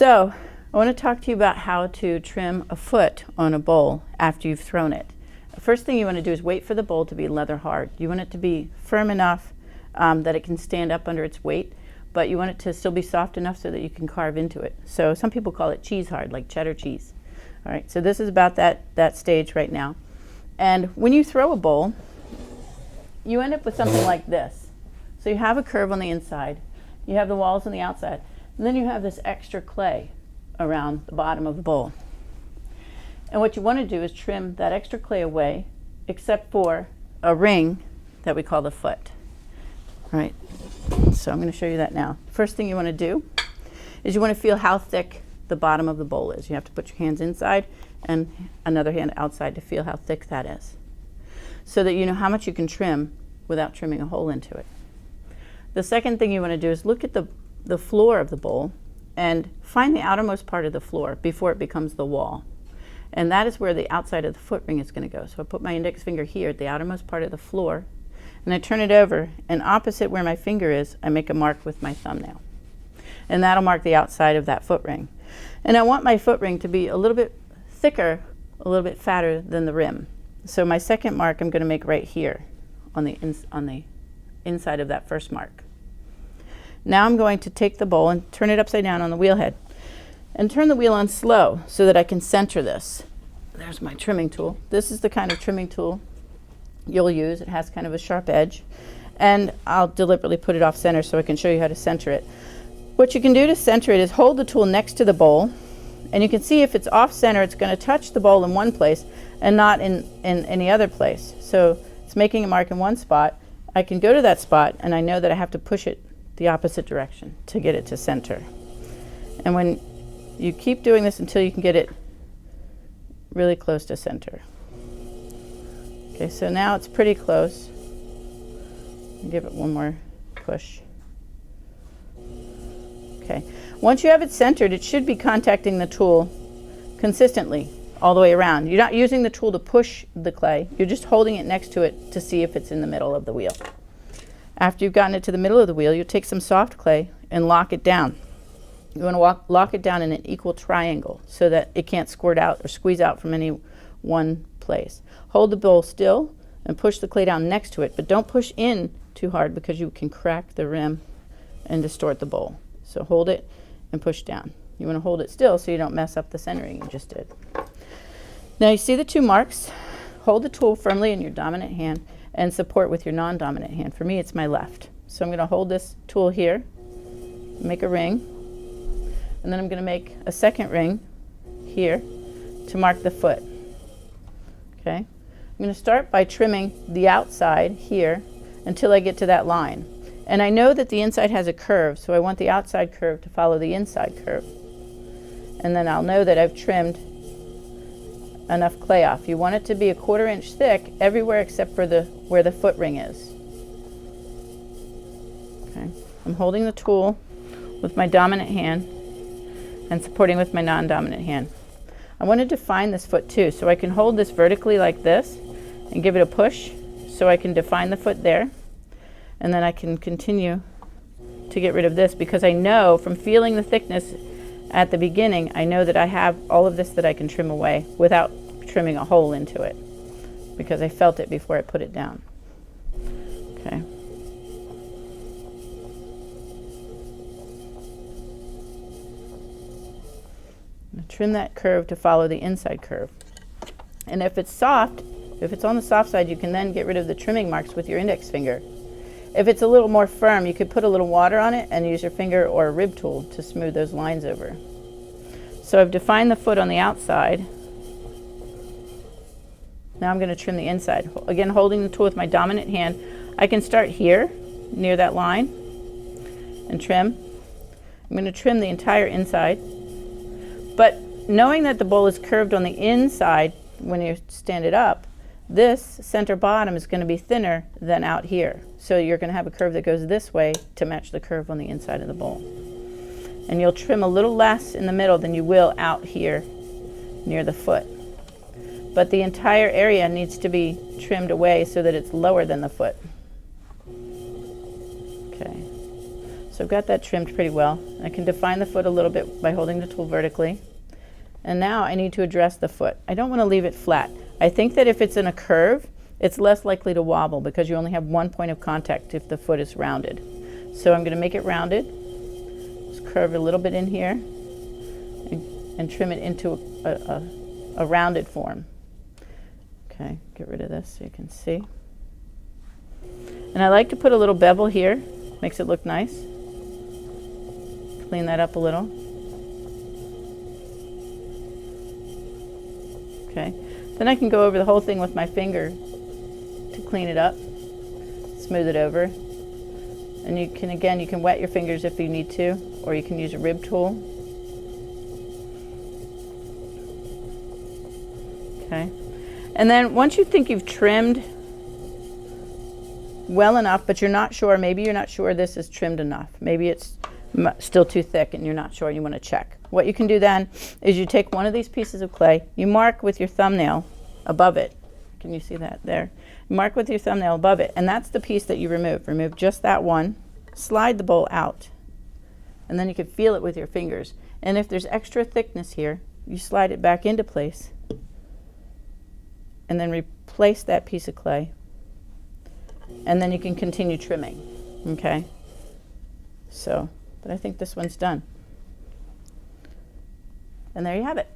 So I want to talk to you about how to trim a foot on a bowl after you've thrown it. The first thing you want to do is wait for the bowl to be leather hard. You want it to be firm enough that it can stand up under its weight, but you want it to still be soft enough so that you can carve into it. So some people call it cheese hard, like cheddar cheese. All right, so this is about that stage right now. And when you throw a bowl, you end up with something like this. So you have a curve on the inside, you have the walls on the outside, and then you have this extra clay around the bottom of the bowl. And what you want to do is trim that extra clay away, except for a ring that we call the foot. All right, so I'm going to show you that now. First thing you want to do is you want to feel how thick the bottom of the bowl is. You have to put your hands inside and another hand outside to feel how thick that is, so that you know how much you can trim without trimming a hole into it. The second thing you want to do is look at the floor of the bowl and find the outermost part of the floor before it becomes the wall. And that is where the outside of the foot ring is going to go. So I put my index finger here at the outermost part of the floor, and I turn it over, and opposite where my finger is, I make a mark with my thumbnail. And that'll mark the outside of that foot ring. And I want my foot ring to be a little bit thicker, a little bit fatter than the rim. So my second mark I'm going to make right here on the inside of that first mark. Now I'm going to take the bowl and turn it upside down on the wheel head and turn the wheel on slow so that I can center this. There's my trimming tool. This is the kind of trimming tool you'll use. It has kind of a sharp edge, and I'll deliberately put it off center so I can show you how to center it. What you can do to center it is hold the tool next to the bowl, and you can see if it's off center, it's going to touch the bowl in one place and not in any other place. So it's making a mark in one spot. I can go to that spot, and I know that I have to push it the opposite direction to get it to center. And when you keep doing this until you can get it really close to center. Okay, so now it's pretty close. Give it one more push. Okay, once you have it centered, it should be contacting the tool consistently all the way around. You're not using the tool to push the clay, you're just holding it next to it to see if it's in the middle of the wheel. After you've gotten it to the middle of the wheel, you take some soft clay and lock it down. You want to lock it down in an equal triangle so that it can't squirt out or squeeze out from any one place. Hold the bowl still and push the clay down next to it, but don't push in too hard because you can crack the rim and distort the bowl. So hold it and push down. You want to hold it still so you don't mess up the centering you just did. Now you see the two marks. Hold the tool firmly in your dominant hand and support with your non-dominant hand. For me, it's my left. So I'm going to hold this tool here, make a ring, and then I'm going to make a second ring here to mark the foot. Okay? I'm going to start by trimming the outside here until I get to that line. And I know that the inside has a curve, so I want the outside curve to follow the inside curve. And then I'll know that I've trimmed enough clay off. You want it to be 1/4 inch thick everywhere except for where the foot ring is. Okay. I'm holding the tool with my dominant hand and supporting with my non-dominant hand. I want to define this foot too, so I can hold this vertically like this and give it a push so I can define the foot there, and then I can continue to get rid of this because I know from feeling the thickness at the beginning, I know that I have all of this that I can trim away without trimming a hole into it because I felt it before I put it down. Okay. Trim that curve to follow the inside curve. And if it's soft, if it's on the soft side, you can then get rid of the trimming marks with your index finger. If it's a little more firm, you could put a little water on it and use your finger or a rib tool to smooth those lines over. So I've defined the foot on the outside. Now I'm going to trim the inside. Again, holding the tool with my dominant hand, I can start here near that line and trim. I'm going to trim the entire inside. But knowing that the bowl is curved on the inside when you stand it up, this center bottom is going to be thinner than out here. So you're going to have a curve that goes this way to match the curve on the inside of the bowl. And you'll trim a little less in the middle than you will out here near the foot. But the entire area needs to be trimmed away so that it's lower than the foot. Okay. So So I've got that trimmed pretty well. I can define the foot a little bit by holding the tool vertically. And now I need to address the foot. I don't want to leave it flat. I think that if it's in a curve, it's less likely to wobble because you only have one point of contact if the foot is rounded. So I'm going to make it rounded. Just curve a little bit in here and trim it into a rounded form. Okay, get rid of this so you can see. And I like to put a little bevel here. Makes it look nice. Clean that up a little. Okay. Then I can go over the whole thing with my finger to clean it up. Smooth it over. And you can, again, you can wet your fingers if you need to, or you can use a rib tool. Okay. And then once you think you've trimmed well enough, but you're not sure, maybe you're not sure this is trimmed enough. Maybe it's still too thick and you're not sure and you want to check. What you can do then is you take one of these pieces of clay, you mark with your thumbnail above it. Can you see that there? Mark with your thumbnail above it, and that's the piece that you remove. Remove just that one, slide the bowl out, and then you can feel it with your fingers. And if there's extra thickness here, you slide it back into place and then replace that piece of clay. And then you can continue trimming, okay? So, but I think this one's done. And there you have it.